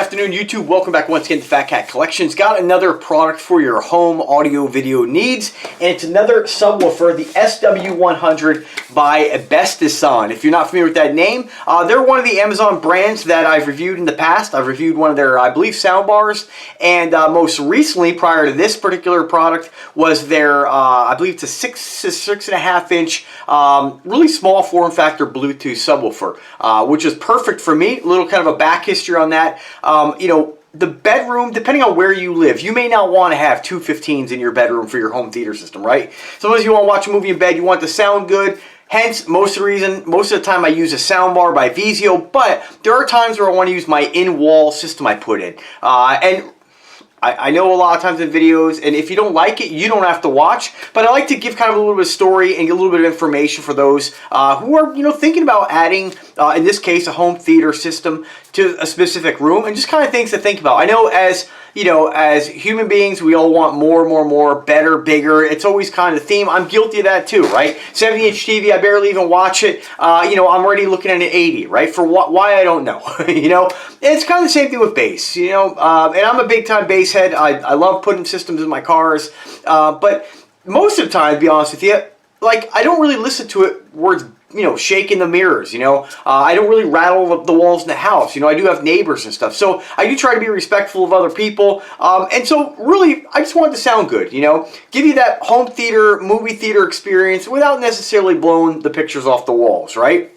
afternoon, YouTube. Welcome back once again to Fat Cat Collections. Got another product for your home audio video needs, and it's another subwoofer, the SW100 by Bestisan. If you're not familiar with that name, they're one of the Amazon brands that I've reviewed in the past. I've reviewed one of their, I believe, sound bars, and most recently, prior to this particular product, was their, I believe it's a 6.5 inch, really small form factor Bluetooth subwoofer, which is perfect for me. A little kind of a back history on that. You know, the bedroom, depending on where you live, you may not want to have two 15s in your bedroom for your home theater system, right? Sometimes you want to watch a movie in bed, you want it to sound good. Hence, most of the time I use a soundbar by Vizio, but there are times where I want to use my in-wall system I put in. And I know a lot of times in videos, and if you don't like it, you don't have to watch, but I like to give kind of a little bit of story and get a little bit of information for those who are, thinking about adding, in this case, a home theater system to a specific room, and just kind of things to think about. I know as human beings, we all want more, better, bigger. It's always kind of the theme. I'm guilty of that too, right? 70-inch TV, I barely even watch it. I'm already looking at an 80, right? For why, I don't know. It's kind of the same thing with bass, and I'm a big-time bass head. I love putting systems in my cars, but most of the time, to be honest with you, I don't really listen to it where it's shaking the mirrors, I don't really rattle the walls in the house. I do have neighbors and stuff. So I do try to be respectful of other people. And so really, I just want it to sound good, give you that home theater, movie theater experience without necessarily blowing the pictures off the walls, right?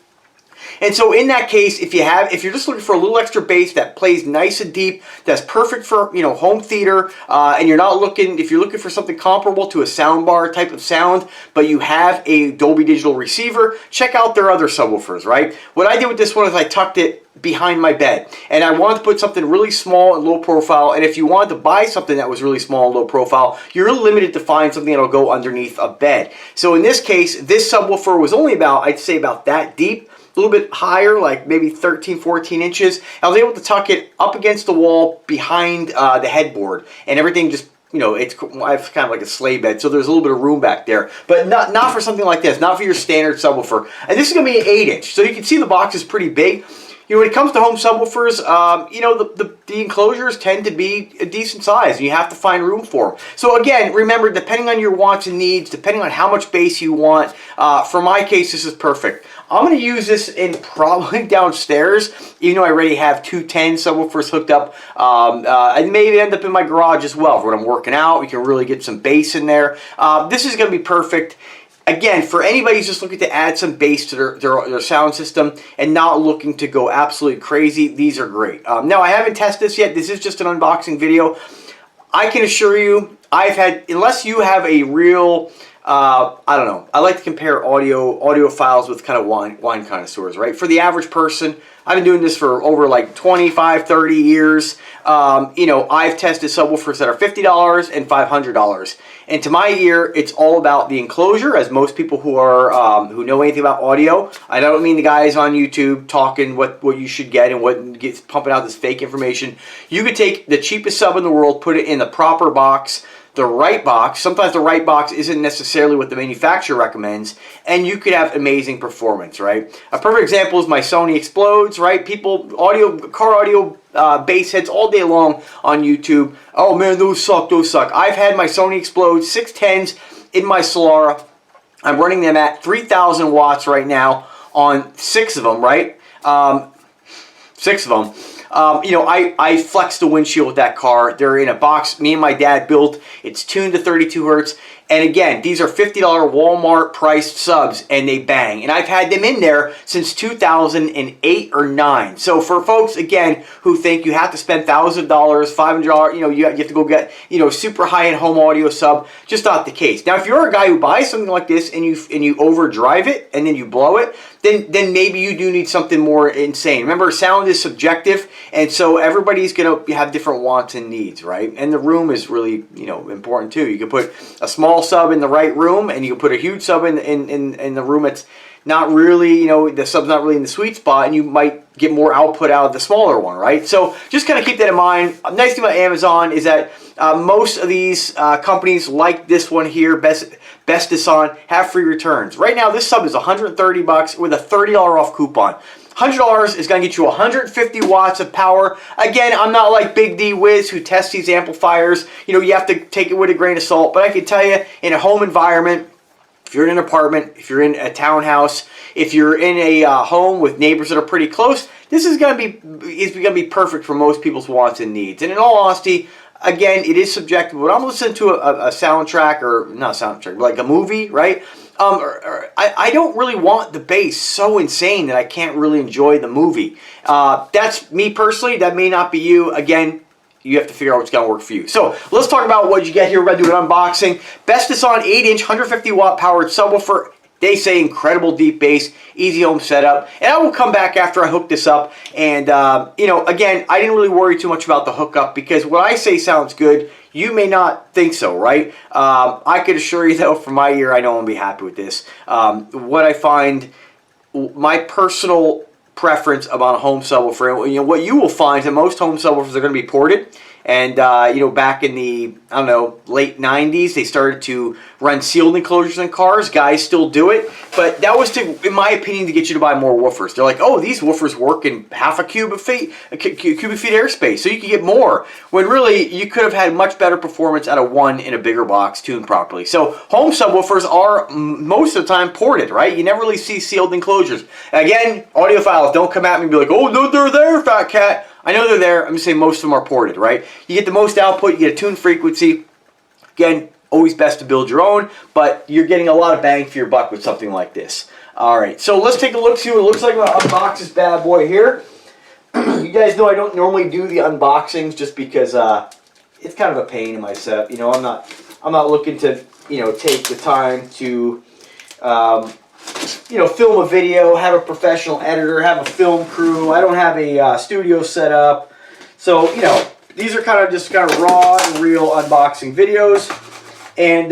And so in that case, if you're just looking for a little extra bass that plays nice and deep, that's perfect for, home theater, and if you're looking for something comparable to a soundbar type of sound, but you have a Dolby Digital receiver, check out their other subwoofers, right? What I did with this one is I tucked it behind my bed, and I wanted to put something really small and low profile. And if you wanted to buy something that was really small and low profile, you're really limited to find something that'll go underneath a bed. So in this case, this subwoofer was only about, I'd say about that deep, a little bit higher, like maybe 13, 14 inches. I was able to tuck it up against the wall behind the headboard, and everything just, it's kind of like a sleigh bed, so there's a little bit of room back there. But not for something like this, not for your standard subwoofer. And this is going to be an 8-inch, so you can see the box is pretty big. When it comes to home subwoofers, the enclosures tend to be a decent size, and you have to find room for them. So again, remember, depending on your wants and needs, depending on how much bass you want, for my case, this is perfect. I'm going to use this in probably downstairs, even though I already have two 10 subwoofers hooked up. And maybe end up in my garage as well. For when I'm working out, we can really get some bass in there. This is going to be perfect. Again, for anybody who's just looking to add some bass to their sound system and not looking to go absolutely crazy, these are great. Now, I haven't tested this yet. This is just an unboxing video. I can assure you, unless you have a real, I don't know, I like to compare audio files with kind of wine connoisseurs, right? For the average person, I've been doing this for over like 25, 30 years. I've tested subwoofers that are $50 and $500. And to my ear, it's all about the enclosure, as most people who know anything about audio. I don't mean the guys on YouTube talking what you should get and what gets pumping out this fake information. You could take the cheapest sub in the world, put it in the proper box, the right box. Sometimes the right box isn't necessarily what the manufacturer recommends, and you could have amazing performance, right? A perfect example is my Sony Explodes, right? Car audio bass heads all day long on YouTube. Oh man, those suck. I've had my Sony Explodes 610s in my Solara. I'm running them at 3,000 watts right now on 6 of them, right? 6 of them. I flexed the windshield with that car. They're in a box me and my dad built. It's tuned to 32 hertz. And again, these are $50 Walmart priced subs, and they bang. And I've had them in there since 2008 or 9. So for folks, again, who think you have to spend $1,000, $500, you have to go get, super high-end home audio sub, just not the case. Now, if you're a guy who buys something like this and you overdrive it and then you blow it, then maybe you do need something more insane. Remember, sound is subjective, and so everybody's going to have different wants and needs, right? And the room is really, important too. You can put a small sub in the right room, and you can put a huge sub in the room that's not really, the sub's not really in the sweet spot, and you might get more output out of the smaller one, right? So just kind of keep that in mind. A nice thing about Amazon is that most of these companies like this one here, Bestisan, have free returns. Right now, this sub is $130 with a $30 off coupon. $100 is going to get you 150 watts of power. Again, I'm not like Big D Wiz who tests these amplifiers. You know, you have to take it with a grain of salt. But I can tell you, in a home environment, if you're in an apartment, if you're in a townhouse, if you're in a home with neighbors that are pretty close, this is going to be perfect for most people's wants and needs. And in all honesty, again, it is subjective. When I'm listening to a soundtrack, or not a soundtrack, but like a movie, right? I don't really want the bass so insane that I can't really enjoy the movie. That's me personally. That may not be you. Again, you have to figure out what's going to work for you. So let's talk about what you get here. We're going to do an unboxing. Bestisan 8-inch, 150 watt powered subwoofer. They say incredible deep bass, easy home setup. And I will come back after I hook this up. And, you know, again, I didn't really worry too much about the hookup because what I say sounds good. You may not think so, right? I could assure you, though, from my ear, I know I'm going to be happy with this. What I find, my personal preference about a home subwoofer, you know, what you will find is that most home subwoofers are going to be ported. And, you know, back in the, I don't know, late 90s, they started to run sealed enclosures in cars. Guys still do it. But that was, in my opinion, to get you to buy more woofers. They're like, oh, these woofers work in half a cubic feet airspace, so you can get more. When really, you could have had much better performance out of one in a bigger box tuned properly. So home subwoofers are, most of the time, ported, right? You never really see sealed enclosures. Again, audiophiles, don't come at me and be like, oh, no, they're there, fat cat. I know they're there. I'm just saying most of them are ported, right? You get the most output, you get a tuned frequency. Again, always best to build your own, but you're getting a lot of bang for your buck with something like this. All right, so let's take a look, see what it looks like. I'm going to unbox this bad boy here. You guys know I don't normally do the unboxings just because it's kind of a pain in my setup. You know, I'm not looking to, you know, take the time to you know, film a video, have a professional editor, have a film crew. I don't have a studio set up. So, you know, these are just kind of raw and real unboxing videos. And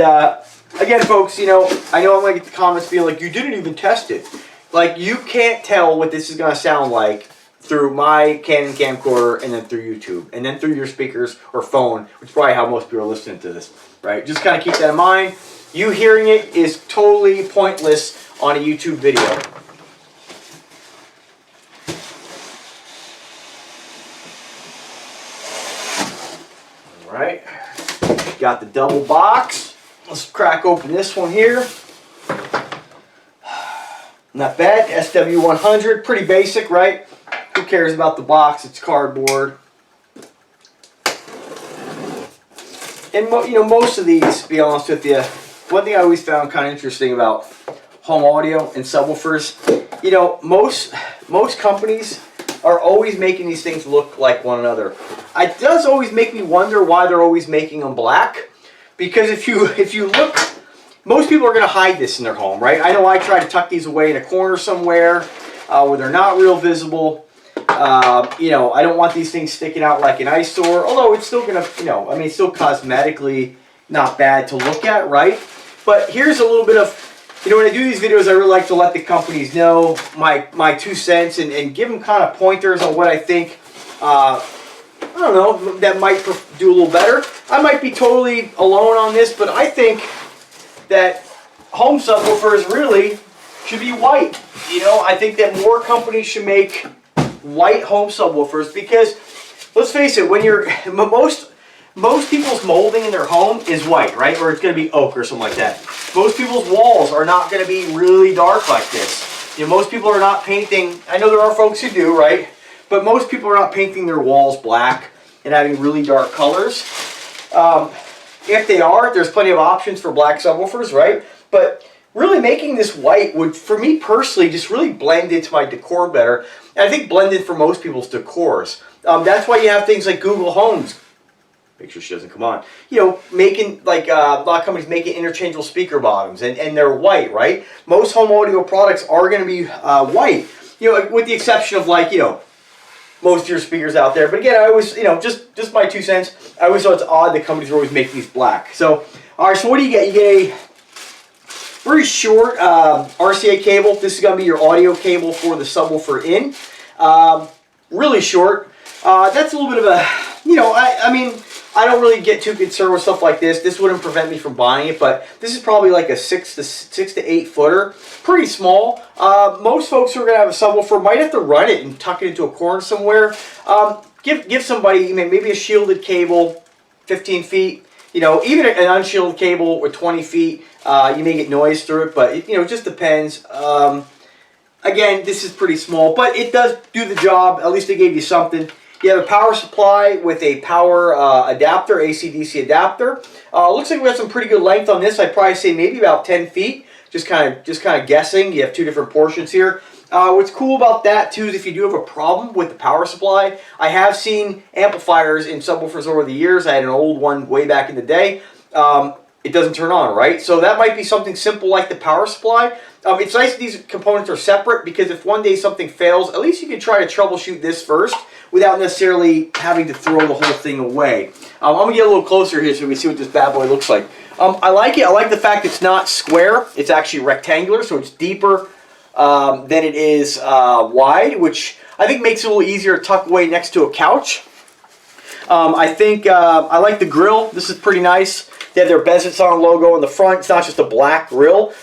again, folks, you know, I know I'm going to get the comments being like, you didn't even test it. Like, you can't tell what this is going to sound like through my Canon camcorder and then through YouTube and then through your speakers or phone, which is probably how most people are listening to this, right? Just kind of keep that in mind. You hearing it is totally pointless on a YouTube video. All right, got the double box. Let's crack open this one here. Not bad, SW100, pretty basic, right? Who cares about the box? It's cardboard. And you know, most of these, to be honest with you, one thing I always found kind of interesting about home audio and subwoofers, you know, most companies are always making these things look like one another. It does always make me wonder why they're always making them black, because if you look, most people are going to hide this in their home, right? I know I try to tuck these away in a corner somewhere where they're not real visible. You know, I don't want these things sticking out like an eyesore, although it's still going to, you know, I mean, it's still cosmetically not bad to look at, right? But here's a little bit of, you know, when I do these videos, I really like to let the companies know my 2 cents and give them kind of pointers on what I think, I don't know, that might do a little better. I might be totally alone on this, but I think that home subwoofers really should be white. You know, I think that more companies should make white home subwoofers because, let's face it, when you're, most people's molding in their home is white, right? Or it's going to be oak or something like that. Most people's walls are not going to be really dark like this. You know, most people are not painting, I know there are folks who do, right? But most people are not painting their walls black and having really dark colors. If they are, there's plenty of options for black subwoofers, right? But really making this white would, for me personally, just really blend into my decor better. And I think blend in for most people's decors. That's why you have things like Google Homes. Make sure she doesn't come on. You know, making, like, a lot of companies making interchangeable speaker bottoms, and they're white, right? Most home audio products are going to be white, you know, with the exception of, like, you know, most of your speakers out there. But again, I always, you know, just my 2 cents, I always thought it's odd that companies are always making these black. So, all right, so what do you get? You get a very short RCA cable. This is going to be your audio cable for the subwoofer in. Really short. That's a little bit of a, you know, I mean, I don't really get too concerned with stuff like this. This wouldn't prevent me from buying it, but this is probably like a 6 to 8 footer. Pretty small. Most folks who are going to have a subwoofer might have to run it and tuck it into a corner somewhere. Give somebody maybe a shielded cable, 15 feet. You know, even an unshielded cable with 20 feet, you may get noise through it, but it just depends. Again, this is pretty small, but it does do the job. At least they gave you something. You have a power supply with a power adapter, AC/DC adapter. Looks like we have some pretty good length on this. I'd probably say maybe about 10 feet. Just kind of guessing. You have two different portions here. What's cool about that too is if you do have a problem with the power supply, I have seen amplifiers in subwoofers over the years. I had an old one way back in the day. It doesn't turn on, right? So that might be something simple like the power supply. It's nice that these components are separate because if one day something fails, at least you can try to troubleshoot this first without necessarily having to throw the whole thing away. I'm going to get a little closer here so we can see what this bad boy looks like. I like it. I like the fact it's not square. It's actually rectangular, so it's deeper than it is wide, which I think makes it a little easier to tuck away next to a couch. I think I like the grill. This is pretty nice. They have their Bestisan logo on the front. It's not just a black grill.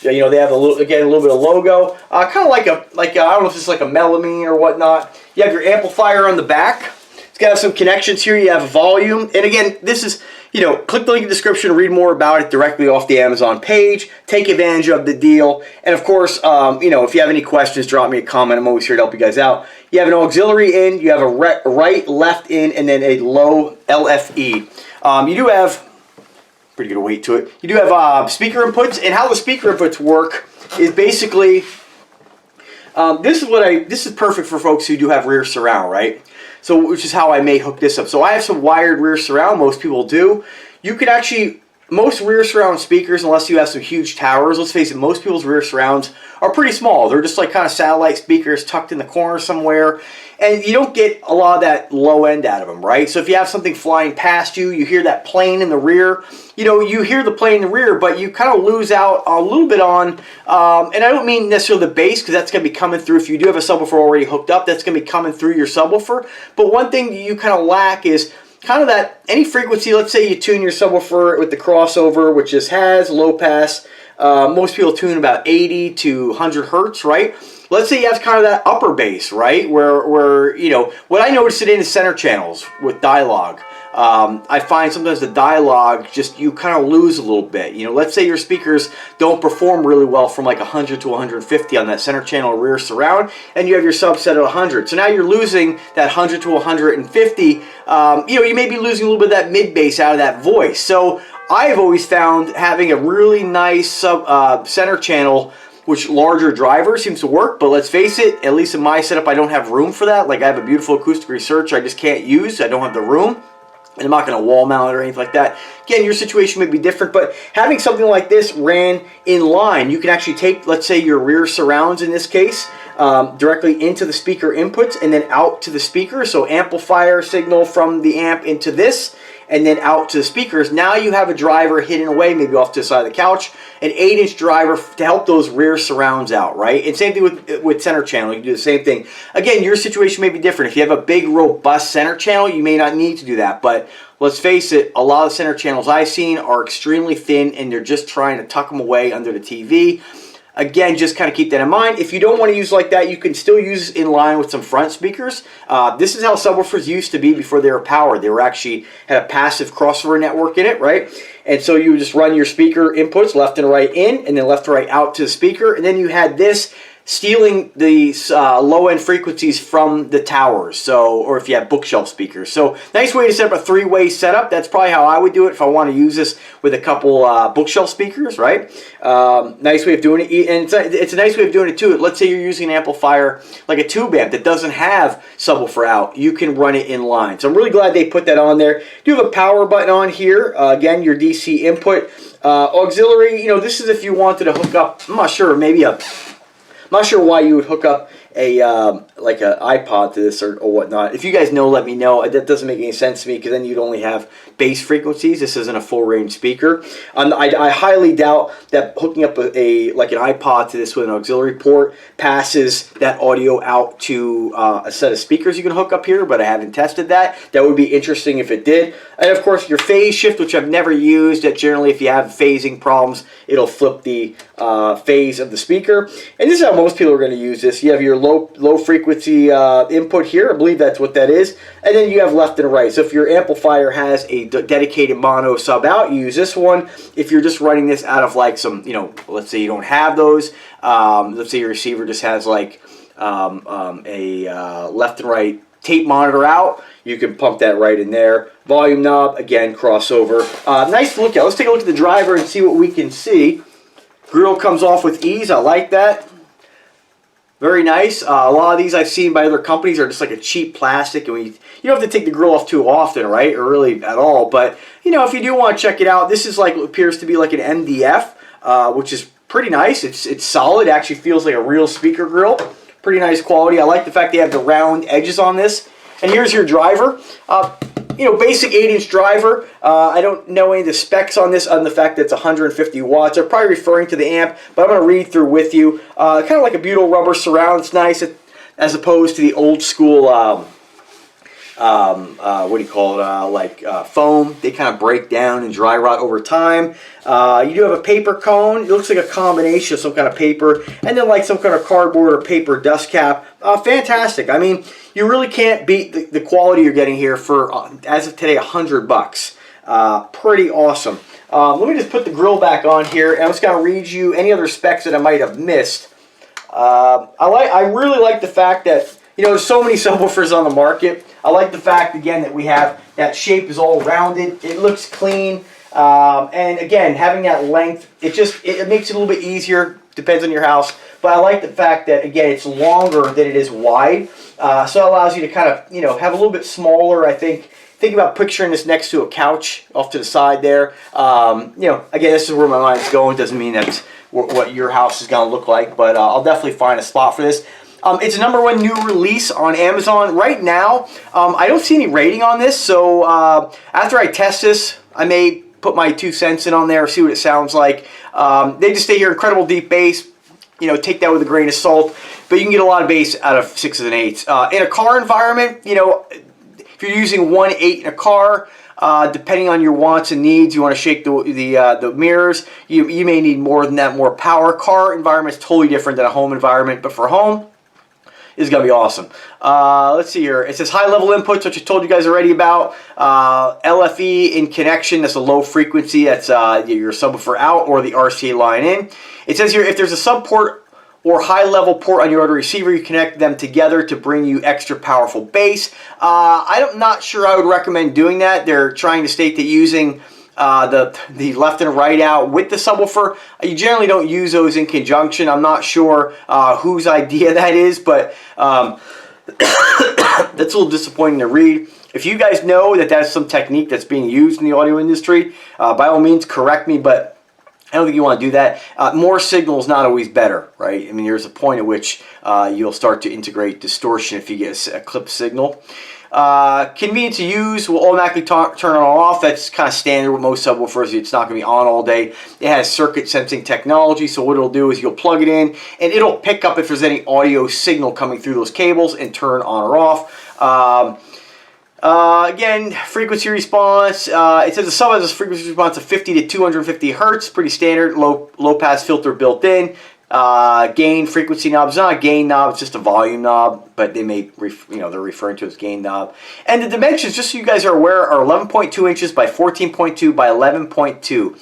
They have a little bit of logo. Kind of like I don't know if this is like a melamine or whatnot. You have your amplifier on the back. It's got some connections here. You have volume, and again, this is click the link in the description, read more about it directly off the Amazon page. Take advantage of the deal, and of course, if you have any questions, drop me a comment. I'm always here to help you guys out. You have an auxiliary in. You have a right, left in, and then a low LFE. You do have pretty good weight to it. You do have speaker inputs, and how the speaker inputs work is basically this is perfect for folks who do have rear surround, right? So which is how I may hook this up. So I have some wired rear surround. Most people do. You could actually most rear surround speakers, unless you have some huge towers, let's face it, most people's rear surrounds are pretty small. They're just like kind of satellite speakers tucked in the corner somewhere, and you don't get a lot of that low end out of them, right? So if you have something flying past you, you hear that plane in the rear, you hear the plane in the rear, but you kind of lose out a little bit on, and I don't mean necessarily the bass, because that's going to be coming through. If you do have a subwoofer already hooked up, that's going to be coming through your subwoofer. But one thing you kind of lack is kind of that, any frequency. Let's say you tune your subwoofer with the crossover, which just has low pass. Most people tune about 80 to 100 hertz, right? Let's say you have kind of that upper bass, right? Where what I notice it in is center channels with dialogue. I find sometimes the dialogue, you kind of lose a little bit. Let's say your speakers don't perform really well from like 100 to 150 on that center channel rear surround, and you have your subset at 100. So now you're losing that 100 to 150. You may be losing a little bit of that mid bass out of that voice. So I've always found having a really nice center channel, which larger driver seems to work, but let's face it, at least in my setup, I don't have room for that. Like I have a beautiful acoustic research I just can't use. I don't have the room. And I'm not going to wall mount it or anything like that. Again, your situation may be different, but having something like this ran in line, you can actually take, let's say, your rear surrounds in this case, directly into the speaker inputs and then out to the speaker. So amplifier signal from the amp into this, and then out to the speakers. Now you have a driver hidden away, maybe off to the side of the couch, an 8-inch driver to help those rear surrounds out, right? And same thing with center channel. You can do the same thing. Again, your situation may be different. If you have a big, robust center channel, you may not need to do that. But let's face it, a lot of center channels I've seen are extremely thin, and they're just trying to tuck them away under the TV. Again, just kind of keep that in mind. If you don't want to use like that, you can still use in line with some front speakers. This is how subwoofers used to be before they were powered. They were actually had a passive crossover network in it, right? And so you would just run your speaker inputs left and right in, and then left and right out to the speaker. And then you had this stealing the low-end frequencies from the towers, or if you have bookshelf speakers. So nice way to set up a three-way setup. That's probably how I would do it if I want to use this with a couple bookshelf speakers, right? Nice way of doing it, and it's a nice way of doing it too. Let's say you're using an amplifier like a tube amp that doesn't have subwoofer out. You can run it in line. So I'm really glad they put that on there. You have a power button on here. Again, your DC input. Auxiliary, this is if you wanted to hook up, I'm not sure, maybe I'm not sure why you would hook up like an iPod to this or whatnot. If you guys know, let me know. That doesn't make any sense to me because then you'd only have bass frequencies. This isn't a full range speaker. I highly doubt that hooking up like an iPod to this with an auxiliary port passes that audio out to a set of speakers you can hook up here, but I haven't tested that. That would be interesting if it did. And of course your phase shift, which I've never used. That generally if you have phasing problems, it'll flip the phase of the speaker. And this is how most people are going to use this. You have your low frequency input here. I believe that's what that is. And then you have left and right. So if your amplifier has a dedicated mono sub out, you use this one. If you're just running this out of like some, let's say you don't have those. Let's say your receiver just has like a left and right tape monitor out. You can pump that right in there. Volume knob, again, crossover. Nice to look at. Let's take a look at the driver and see what we can see. Grill comes off with ease. I like that. Very nice. A lot of these I've seen by other companies are just like a cheap plastic, and you don't have to take the grill off too often, right? Or really at all. But if you do want to check it out, this is like appears to be like an MDF, which is pretty nice. It's solid. It actually feels like a real speaker grill. Pretty nice quality. I like the fact they have the round edges on this. And here's your driver. Basic 8-inch driver. I don't know any of the specs on this, on the fact that it's 150 watts. I'm probably referring to the amp, but I'm going to read through with you. Kind of like a butyl rubber surround. It's nice as opposed to the old school, what do you call it, foam. They kind of break down and dry rot over time. You do have a paper cone. It looks like a combination of some kind of paper and then like some kind of cardboard or paper dust cap. Fantastic. I mean, you really can't beat the quality you're getting here for, as of today, $100. Pretty awesome. Let me just put the grill back on here, and I'm just going to read you any other specs that I might have missed. I really like the fact that, there's so many subwoofers on the market. I like the fact, again, that we have that shape is all rounded. It looks clean. And again, having that length, it makes it a little bit easier. Depends on your house. But I like the fact that, again, it's longer than it is wide. So it allows you to kind of, have a little bit smaller, I think. Think about picturing this next to a couch off to the side there. Again, this is where my mind's going. Doesn't mean that's what your house is going to look like. But I'll definitely find a spot for this. It's a #1 new release on Amazon. Right now, I don't see any rating on this. So after I test this, I may put my 2 cents in on there, see what it sounds like. They just say here, incredible deep bass. Take that with a grain of salt. But you can get a lot of bass out of 6s and 8s. In a car environment, if you're using 1/8 in a car, depending on your wants and needs, you want to shake the mirrors. You may need more than that, more power. Car environment is totally different than a home environment. But for home, is going to be awesome. Let's see here. It says high level inputs, which I told you guys already about. LFE in connection, that's a low frequency. That's your subwoofer out or the RCA line in. It says here, if there's a sub port or high level port on your auto receiver, you connect them together to bring you extra powerful bass. I'm not sure I would recommend doing that. They're trying to state that using the left and right out with the subwoofer, you generally don't use those in conjunction. I'm not sure whose idea that is, but that's a little disappointing to read. If you guys know that that's some technique that's being used in the audio industry, by all means correct me, but I don't think you want to do that. More signal is not always better, right? I mean, there's a point at which you'll start to integrate distortion if you get a clip signal. Convenient to use, will automatically turn on or off. That's kind of standard with most subwoofers. It's not going to be on all day. It has circuit sensing technology, so what it'll do is you'll plug it in and it'll pick up if there's any audio signal coming through those cables and turn on or off. Again, frequency response. It says the sub has a frequency response of 50 to 250 hertz. Pretty standard. Low pass filter built in. Gain frequency knob. It's not a gain knob, it's just a volume knob, but they may they're referring to it as gain knob. And the dimensions, just so you guys are aware, are 11.2 inches by 14.2 by 11.2.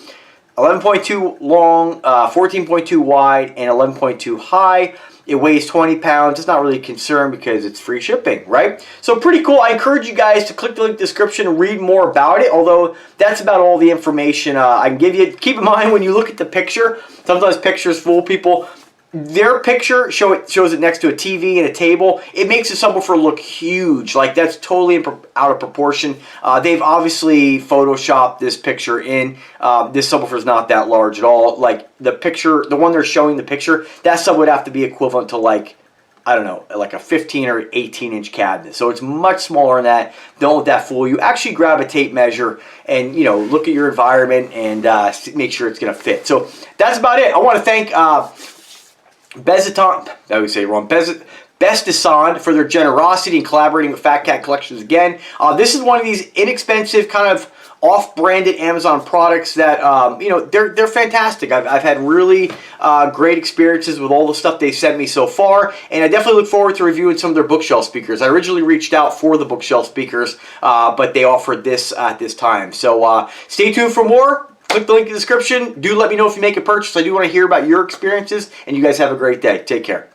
11.2 long, 14.2 wide, and 11.2 high. It weighs 20 pounds. It's not really a concern because it's free shipping, right? So pretty cool. I encourage you guys to click the link in the description and read more about it, although that's about all the information I can give you. Keep in mind when you look at the picture, sometimes pictures fool people. Their picture shows it next to a TV and a table. It makes the subwoofer look huge. Like, that's totally out of proportion. They've obviously photoshopped this picture in. This subwoofer is not that large at all. Like, the picture, the one they're showing the picture, that sub would have to be equivalent to like I don't know, like a 15 or 18-inch cabinet. So it's much smaller than that. Don't let that fool you. Actually grab a tape measure and, you know, look at your environment and make sure it's going to fit. So that's about it. I want to thank Bestisan for their generosity in collaborating with Fat Cat Collections again. This is one of these inexpensive kind of off-branded Amazon products that, you know, they're fantastic. I've had really great experiences with all the stuff they've sent me so far, and I definitely look forward to reviewing some of their bookshelf speakers. I originally reached out for the bookshelf speakers, but they offered this at this time. So stay tuned for more. Click the link in the description. Do let me know if you make a purchase. I do want to hear about your experiences, and you guys have a great day. Take care.